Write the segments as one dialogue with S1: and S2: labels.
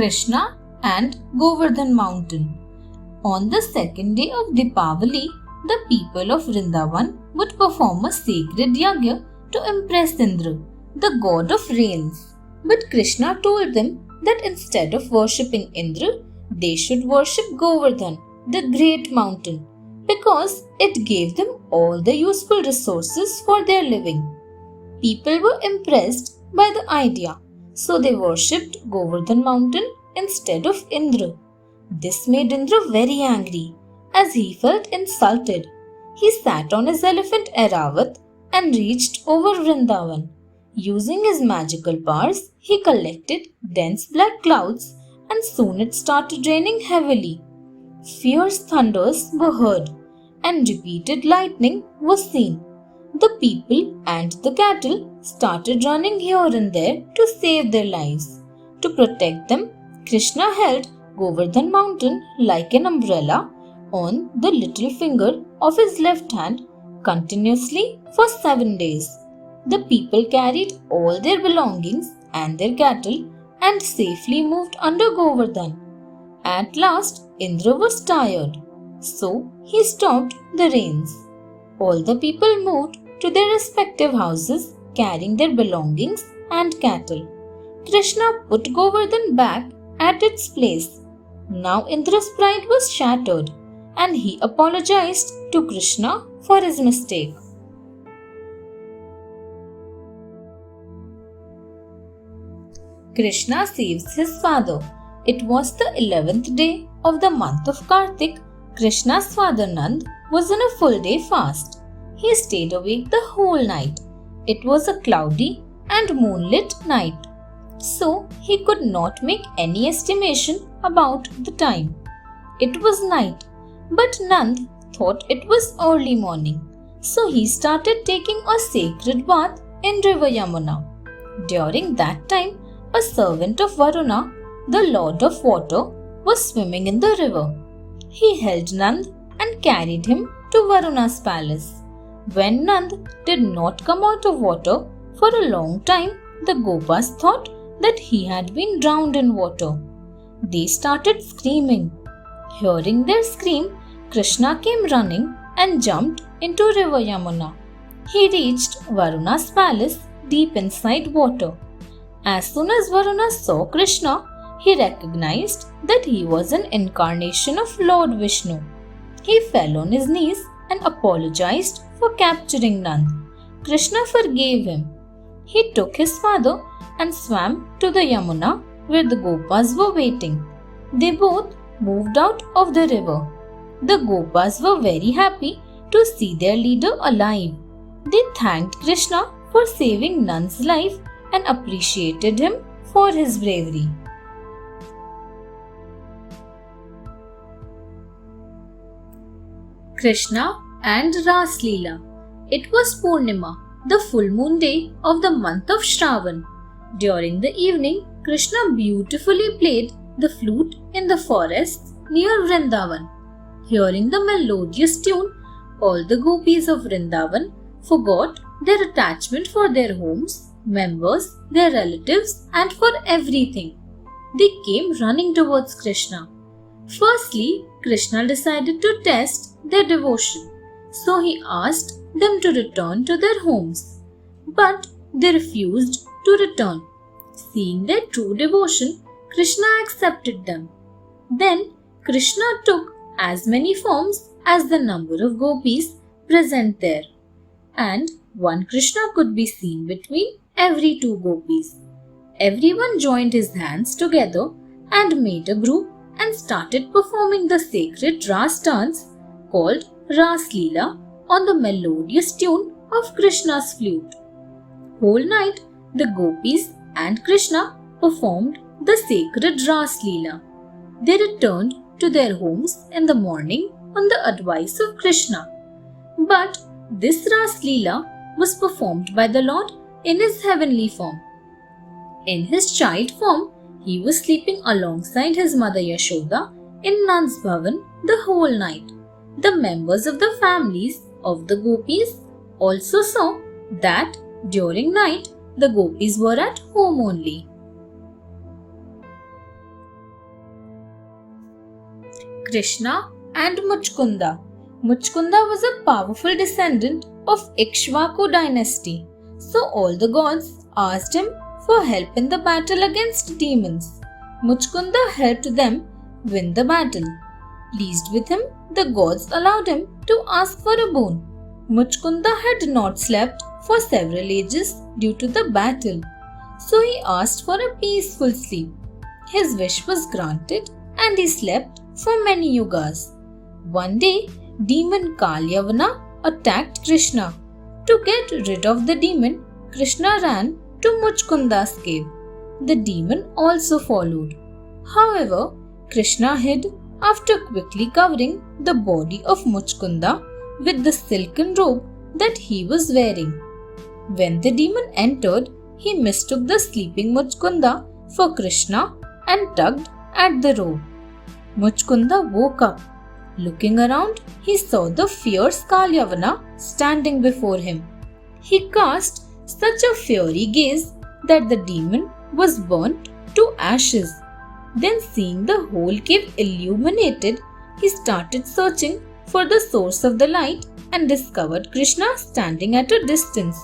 S1: Krishna and Govardhan Mountain. On the second day of Deepavali, the people of Vrindavan would perform a sacred yagya to impress Indra, the god of rains. But Krishna told them that instead of worshipping Indra, they should worship Govardhan, the great mountain, because it gave them all the useful resources for their living. People were impressed by the idea, so they worshipped Govardhan mountain instead of Indra. This made Indra very angry, as he felt insulted. He sat on his elephant Airavat and reached over Vrindavan. Using his magical powers, he collected dense black clouds and soon it started raining heavily. Fierce thunders were heard and repeated lightning was seen. The people and the cattle started running here and there to save their lives. To protect them, Krishna held Govardhan mountain like an umbrella on the little finger of his left hand continuously for 7 days. The people carried all their belongings and their cattle and safely moved under Govardhan. At last, Indra was tired, so he stopped the rains. All the people moved to their respective houses carrying their belongings and cattle. Krishna put Govardhan back at its place. Now Indra's pride was shattered and he apologized to Krishna for his mistake. Krishna saves his father. It was the 11th day of the month of Kartik. Krishna's father Nand was on a full day fast. He stayed awake the whole night. It was a cloudy and moonlit night, so he could not make any estimation about the time. It was night, but Nand thought it was early morning, so he started taking a sacred bath in river Yamuna. During that time, a servant of Varuna, the lord of water, was swimming in the river. He held Nand and carried him to Varuna's palace. When Nand did not come out of water for a long time, the Gopas thought that he had been drowned in water. They started screaming. Hearing their scream, Krishna came running and jumped into river Yamuna. He reached Varuna's palace deep inside water. As soon as Varuna saw Krishna, he recognized that he was an incarnation of Lord Vishnu. He fell on his knees and apologized for capturing Nand. Krishna forgave him. He took his father and swam to the Yamuna where the Gopas were waiting. They both moved out of the river. The Gopas were very happy to see their leader alive. They thanked Krishna for saving Nand's life and appreciated him for his bravery. Krishna and Ras Leela. It was Purnima, the full moon day of the month of Shravan. During the evening, Krishna beautifully played the flute in the forests near Vrindavan. Hearing the melodious tune, all the gopis of Vrindavan forgot their attachment for their homes, members, their relatives, and for everything. They came running towards Krishna. Firstly, Krishna decided to test their devotion, so he asked them to return to their homes. But they refused to return. Seeing their true devotion, Krishna accepted them. Then Krishna took as many forms as the number of gopis present there, and one Krishna could be seen between every two gopis. Everyone joined his hands together and made a group and started performing the sacred Ras dance called Ras Leela on the melodious tune of Krishna's flute. Whole night, the gopis and Krishna performed the sacred Ras Leela. They returned to their homes in the morning on the advice of Krishna. But this Ras Leela was performed by the Lord in his heavenly form. In his child form, he was sleeping alongside his mother Yashoda in Nand's Bhavan the whole night. The members of the families of the gopis also saw that during night the gopis were at home only. Krishna and Muchkunda. Muchkunda was a powerful descendant of Ikshvaku dynasty, so all the gods asked him for help in the battle against demons. Muchkunda helped them win the battle. Pleased with him, the gods allowed him to ask for a boon. Muchkunda had not slept for several ages due to the battle, so he asked for a peaceful sleep. His wish was granted and he slept for many yugas. One day, demon Kalyavana attacked Krishna. To get rid of the demon, Krishna ran to Muchkunda's cave. The demon also followed. However, Krishna hid after quickly covering the body of Muchkunda with the silken robe that he was wearing. When the demon entered, he mistook the sleeping Muchkunda for Krishna and tugged at the robe. Muchkunda woke up. Looking around, he saw the fierce Kalyavana standing before him. He cast such a fiery gaze that the demon was burnt to ashes. Then, seeing the whole cave illuminated, he started searching for the source of the light and discovered Krishna standing at a distance.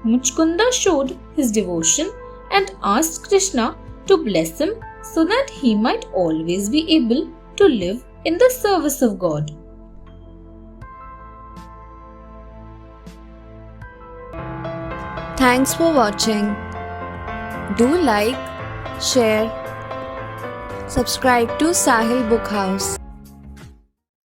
S1: Muchkunda showed his devotion and asked Krishna to bless him so that he might always be able to live in the service of God.
S2: Thanks for watching. Do like, share, subscribe to Sahil Book House.